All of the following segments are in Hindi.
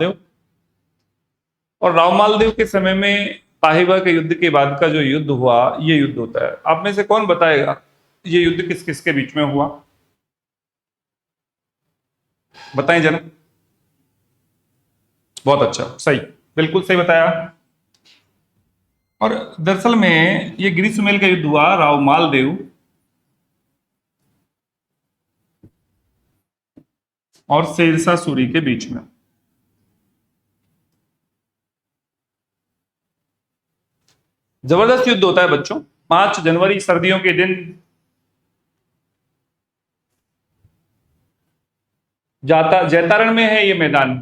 देव। और राव मालदेव के समय में पाहिबा के युद्ध के बाद का जो युद्ध हुआ, ये युद्ध होता है। आप में से कौन बताएगा ये युद्ध किस किस के बीच में हुआ? बताएं जरा। बहुत अच्छा, सही, बिल्कुल सही बताया। और दरअसल में ये ग्रीष्ममेल का युद्ध हुआ राव मालदेव और शेरशाह सूरी के बीच में। जबरदस्त युद्ध होता है बच्चों। 5 जनवरी सर्दियों के दिन जैतारण में है ये मैदान,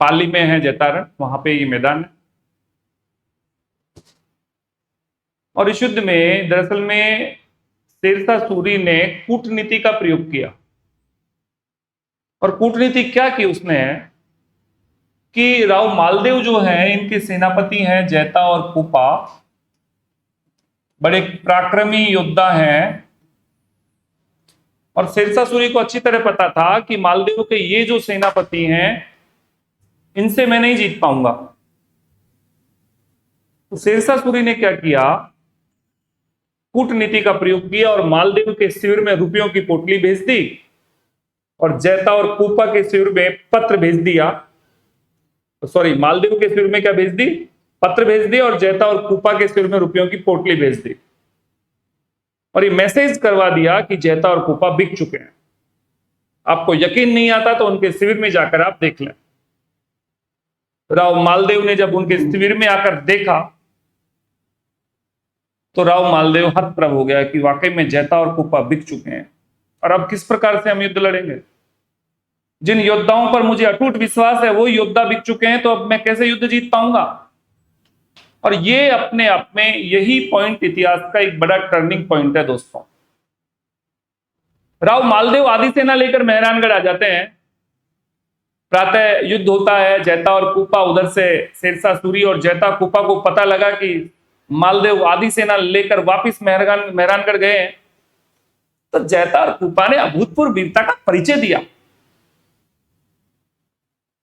पाली में है जैतारण, वहां पे ये मैदान है। और इस युद्ध में दरअसल में शेरशाह सूरी ने कूटनीति का प्रयोग किया। और कूटनीति क्या की उसने कि राव मालदेव जो है, इनके सेनापति हैं जैता और कुपा, बड़े पराक्रमी योद्धा हैं। और शेरशाह सूरी को अच्छी तरह पता था कि मालदेव के ये जो सेनापति हैं, इनसे मैं नहीं जीत पाऊंगा। तो शेरशाह सूरी ने क्या किया, कूटनीति का प्रयोग किया और मालदेव के शिविर में रुपयों की पोटली भेज दी और जैता और कुपा के शिविर में पत्र भेज दिया। सॉरी, मालदेव के शिविर में क्या भेज दी? पत्र भेज दिया और जैता और कुपा के शिविर में रुपयों की पोटली भेज दी। और ये मैसेज करवा दिया कि जैता और कुपा बिक चुके हैं। आपको यकीन नहीं आता तो उनके शिविर में जाकर आप देख लें। राव मालदेव ने जब उनके शिविर में आकर देखा तो राव मालदेव हतप्रभ हो गया कि वाकई में जैता और कुपा बिक चुके हैं। और अब किस प्रकार से हम युद्ध लड़ेंगे? जिन योद्धाओं पर मुझे अटूट विश्वास है वो योद्धा बिक चुके हैं, तो अब मैं कैसे युद्ध जीत पाऊंगा? और ये अपने आप में यही पॉइंट इतिहास का एक बड़ा टर्निंग पॉइंट है दोस्तों। राव मालदेव आधी सेना लेकर मेहरानगढ़ आ जाते हैं। प्रातः युद्ध होता है, जैता और कुपा उधर से शेरशाह सूरी और जैता कुपा को पता लगा कि मालदेव आधी सेना लेकर वापिस मेहरानगढ़ गए हैं। तो जैता और कुपा ने अभूतपूर्व वीरता का परिचय दिया।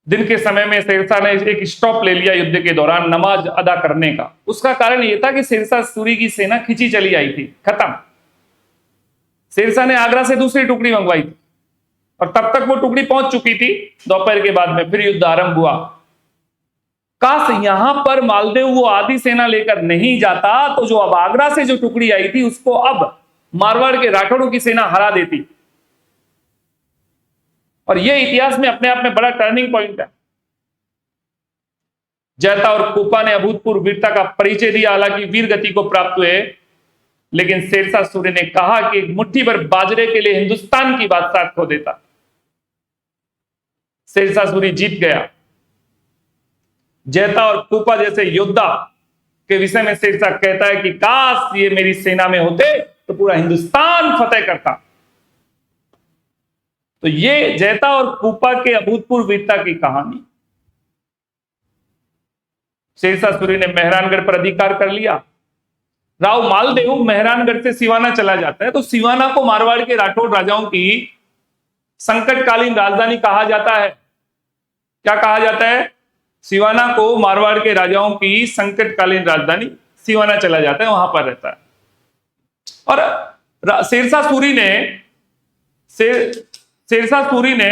दिन के समय में शेरशाह ने एक स्टॉप ले लिया युद्ध के दौरान नमाज अदा करने का। उसका कारण यह था कि शेरशाह सूरी की सेना खिंची चली आई थी, खत्म। शेरशाह ने आगरा से दूसरी टुकड़ी मंगवाई थी और तब तक वो टुकड़ी पहुंच चुकी थी। दोपहर के बाद में फिर युद्ध आरंभ हुआ। काश यहां पर मालदेव वो आधी सेना लेकर नहीं जाता तो जो अब आगरा से जो टुकड़ी आई थी उसको अब मारवाड़ के राठौड़ों की सेना हरा देती। और यह इतिहास में अपने आप में बड़ा टर्निंग पॉइंट है। जैता और कुपा ने अभूतपूर्व वीरता का परिचय दिया, हालांकि वीर गति को प्राप्त हुए, लेकिन शेरशाह सूरी ने कहा कि मुट्ठी भर बाजरे के लिए हिंदुस्तान की बादशाह खो देता। शेरशाह सूरी जीत गया। जैता और कुपा जैसे योद्धा के विषय में शेरशाह कहता है कि काश ये मेरी सेना में होते तो पूरा हिंदुस्तान फतेह करता। तो ये जैता और कुपा के अभूतपूर्व वीरता की कहानी। शेरशाह सूरी ने मेहरानगढ़ पर अधिकार कर लिया। राव मालदेव मेहरानगढ़ से सिवाना चला जाता है। तो सिवाना को मारवाड़ के राठौड़ राजाओं की संकटकालीन राजधानी कहा जाता है। क्या कहा जाता है? सिवाना को मारवाड़ के राजाओं की संकटकालीन राजधानी सिवाना चला जाता है, वहां पर रहता है। और शेरशाह सूरी ने